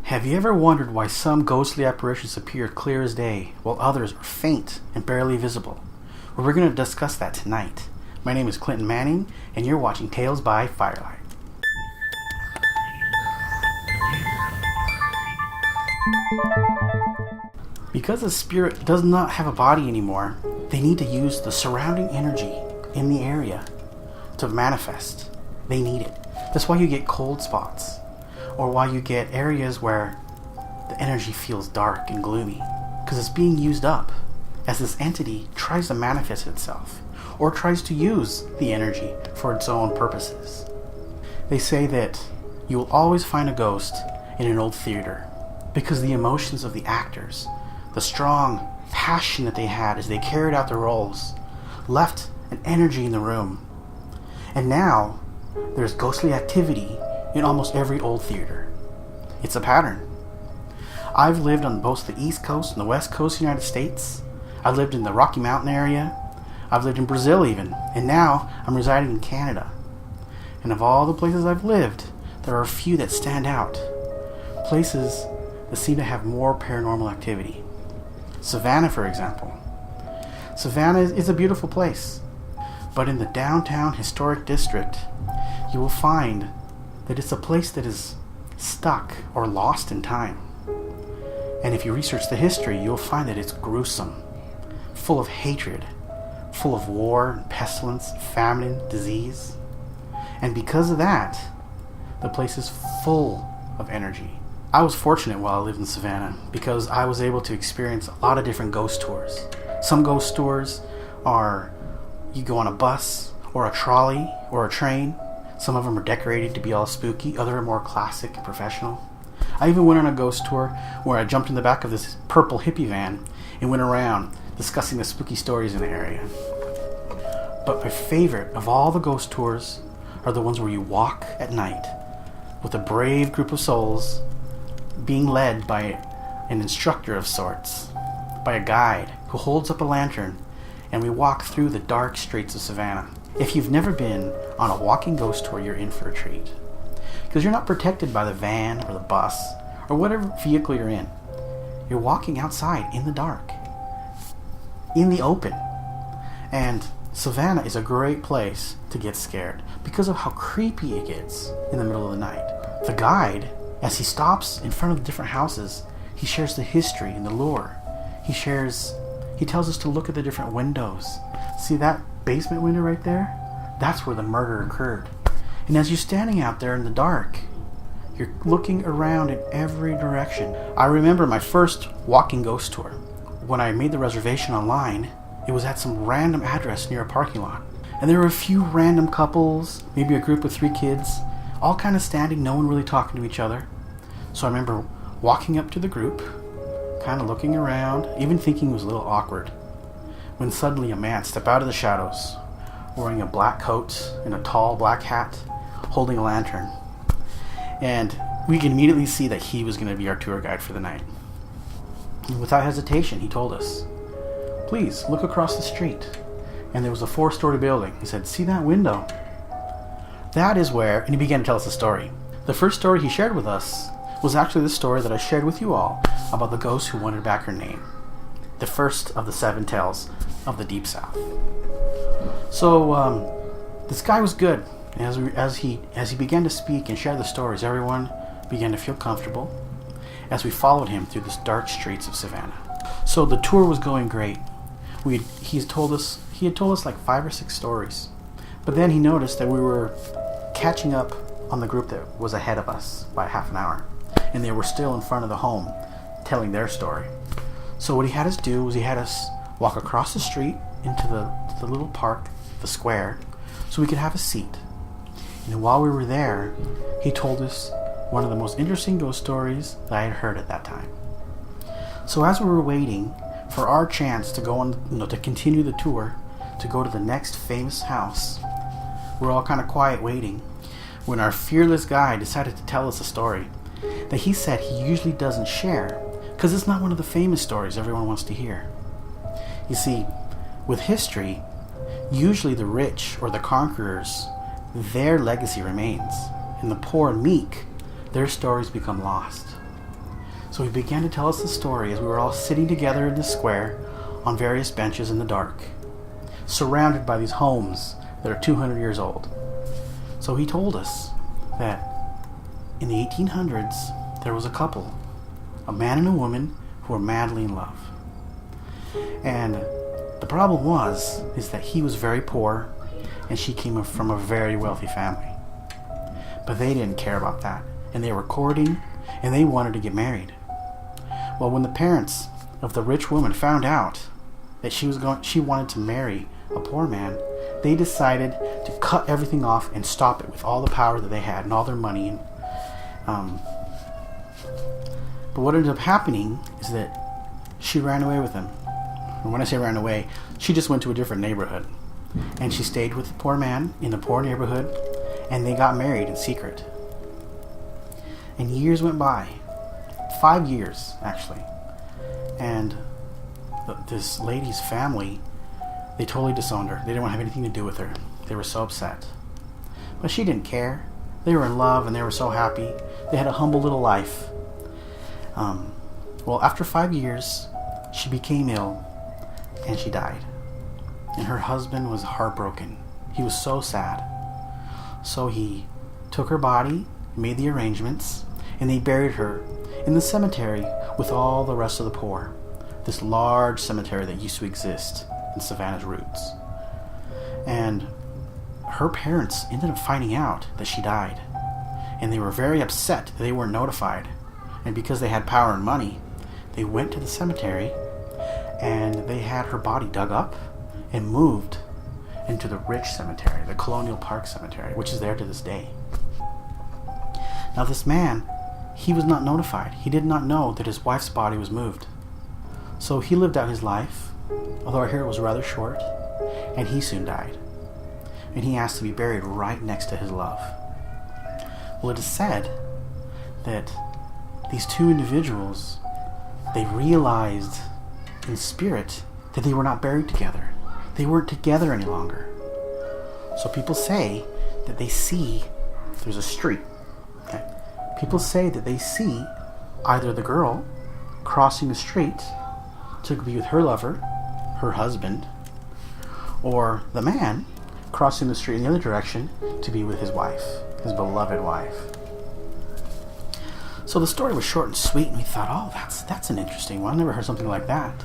Have you ever wondered why some ghostly apparitions appear clear as day, while others are faint and barely visible? Well, we're going to discuss that tonight. My name is Clinton Manning, and you're watching Tales by Firelight. Because a spirit does not have a body anymore, they need to use the surrounding energy in the area to manifest. They need it. That's why you get cold spots, or why you get areas where the energy feels dark and gloomy, because it's being used up as this entity tries to manifest itself, or tries to use the energy for its own purposes. They say that you will always find a ghost in an old theater, because the emotions of the actors, the strong passion that they had as they carried out their roles, left an energy in the room. And now, there's ghostly activity in almost every old theater. It's a pattern. I've lived on both the East Coast and the West Coast of the United States. I've lived in the Rocky Mountain area. I've lived in Brazil even. And now I'm residing in Canada. And of all the places I've lived, there are a few that stand out. Places that seem to have more paranormal activity. Savannah, for example. Savannah is a beautiful place. But in the downtown historic district, you will find that it's a place that is stuck or lost in time. And if you research the history, you'll find that it's gruesome, full of hatred, full of war, pestilence, famine, disease. And because of that, the place is full of energy. I was fortunate while I lived in Savannah because I was able to experience a lot of different ghost tours. Some ghost tours are you go on a bus or a trolley or a train. Some of them are decorated to be all spooky, others are more classic and professional. I even went on a ghost tour where I jumped in the back of this purple hippie van and went around discussing the spooky stories in the area. But my favorite of all the ghost tours are the ones where you walk at night with a brave group of souls being led by an instructor of sorts, by a guide who holds up a lantern, and we walk through the dark streets of Savannah. If you've never been on a walking ghost tour, you're in for a treat. Because you're not protected by the van or the bus or whatever vehicle you're in. You're walking outside in the dark, in the open. And Savannah is a great place to get scared because of how creepy it gets in the middle of the night. The guide, as he stops in front of the different houses, he shares the history and the lore. He tells us to look at the different windows. See that basement window right there? That's where the murder occurred. And as you're standing out there in the dark, you're looking around in every direction. I remember my first walking ghost tour. When I made the reservation online, it was at some random address near a parking lot. And there were a few random couples, maybe a group with 3 kids, all kind of standing, no one really talking to each other. So I remember walking up to the group, kind of looking around, even thinking it was a little awkward, when suddenly a man stepped out of the shadows, wearing a black coat and a tall black hat, holding a lantern. And we could immediately see that he was going to be our tour guide for the night. And without hesitation, he told us, "Please, look across the street." And there was a 4-story building. He said, "See that window? That is where," and he began to tell us a story. The first story he shared with us was actually the story that I shared with you all about the ghost who wanted back her name. The first of the 7 tales of the Deep South. So this guy was good. As he began to speak and share the stories, everyone began to feel comfortable as we followed him through the dark streets of Savannah. So the tour was going great. He had told us like 5 or 6 stories, but then he noticed that we were catching up on the group that was ahead of us by half an hour, and they were still in front of the home telling their story. So what he had us do was he had us walk across the street into the little park, the square, so we could have a seat. And while we were there, he told us one of the most interesting ghost stories that I had heard at that time. So as we were waiting for our chance to go on, to continue the tour, to go to the next famous house, we're all kind of quiet waiting, when our fearless guide decided to tell us a story that he said he usually doesn't share because it's not one of the famous stories everyone wants to hear. You see, with history, usually the rich or the conquerors, their legacy remains, and the poor and meek, their stories become lost. So he began to tell us the story as we were all sitting together in the square on various benches in the dark, surrounded by these homes that are 200 years old. So he told us that in the 1800s there was a couple, a man and a woman, who were madly in love. And the problem is that he was very poor and she came from a very wealthy family. But they didn't care about that, and they were courting and they wanted to get married. Well, when the parents of the rich woman found out that she wanted to marry a poor man, they decided to cut everything off and stop it with all the power that they had and all their money. But what ended up happening is that she ran away with him. And when I say ran away, she just went to a different neighborhood. And she stayed with the poor man in the poor neighborhood, and they got married in secret. And years went by. 5 years, actually. And this lady's family, they totally disowned her. They didn't want to have anything to do with her. They were so upset. But she didn't care. They were in love and they were so happy. They had a humble little life. Well, after 5 years, she became ill and she died. And her husband was heartbroken. He was so sad. So he took her body, made the arrangements, and they buried her in the cemetery with all the rest of the poor. This large cemetery that used to exist in Savannah's roots. And her parents ended up finding out that she died. And they were very upset that they weren't notified. And because they had power and money, they went to the cemetery and they had her body dug up and moved into the rich cemetery, the Colonial Park Cemetery, which is there to this day. Now this man, he was not notified. He did not know that his wife's body was moved. So he lived out his life, although I hear it was rather short, and he soon died. And he asked to be buried right next to his love. Well, it is said that these two individuals, they realized in spirit that they were not buried together. They weren't together any longer. So people say that they see, there's a street. Okay? People say that they see either the girl crossing the street to be with her lover, her husband, or the man crossing the street in the other direction to be with his wife, his beloved wife. So the story was short and sweet, and we thought, oh, that's an interesting one. I never heard something like that.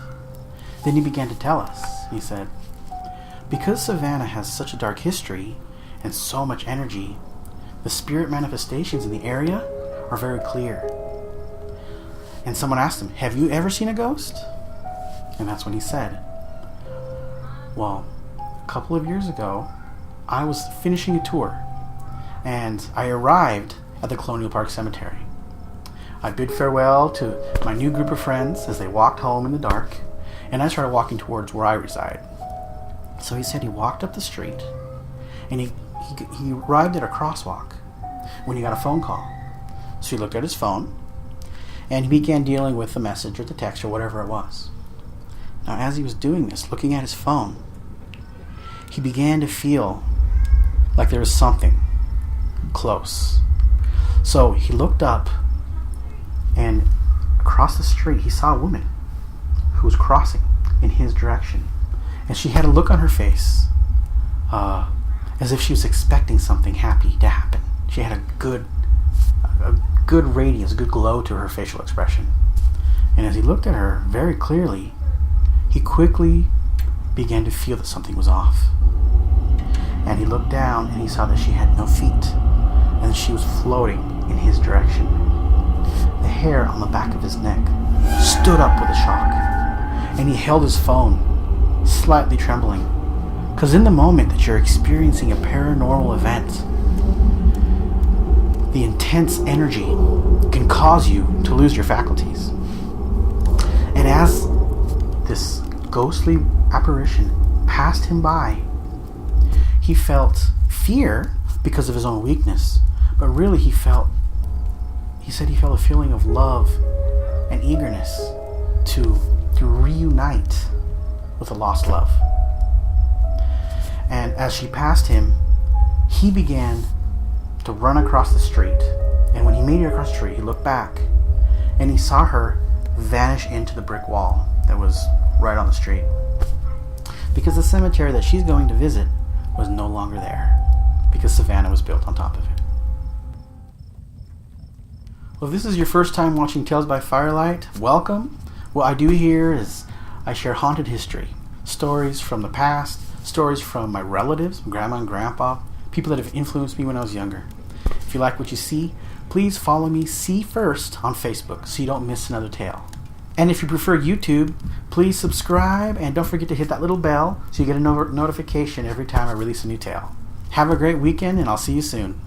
Then he began to tell us. He said, because Savannah has such a dark history and so much energy, the spirit manifestations in the area are very clear. And someone asked him, have you ever seen a ghost? And that's when he said, well, a couple of years ago, I was finishing a tour, and I arrived at the Colonial Park Cemetery. I bid farewell to my new group of friends as they walked home in the dark, and I started walking towards where I reside. So he said he walked up the street, and he arrived at a crosswalk when he got a phone call. So he looked at his phone, and he began dealing with the message or the text or whatever it was. Now, as he was doing this, looking at his phone, he began to feel like there was something close. So he looked up, and across the street he saw a woman who was crossing in his direction. And she had a look on her face as if she was expecting something happy to happen. She had a good radiance, a good glow to her facial expression. And as he looked at her very clearly, he quickly began to feel that something was off. And he looked down and he saw that she had no feet, and she was floating in his direction. The hair on the back of his neck stood up with a shock, and he held his phone, slightly trembling, because in the moment that you're experiencing a paranormal event, the intense energy can cause you to lose your faculties. And as this ghostly apparition passed him by, he felt fear because of his own weakness, but really he said he felt a feeling of love and eagerness to reunite with a lost love. And as she passed him, he began to run across the street. And when he made it across the street, he looked back, and he saw her vanish into the brick wall that was right on the street. Because the cemetery that she's going to visit was no longer there, because Savannah was built on top of it. Well, if this is your first time watching Tales by Firelight, welcome. What I do here is I share haunted history, stories from the past, stories from my relatives, grandma and grandpa, people that have influenced me when I was younger. If you like what you see, please follow me See First on Facebook so you don't miss another tale. And if you prefer YouTube, please subscribe and don't forget to hit that little bell so you get a notification every time I release a new tale. Have a great weekend and I'll see you soon.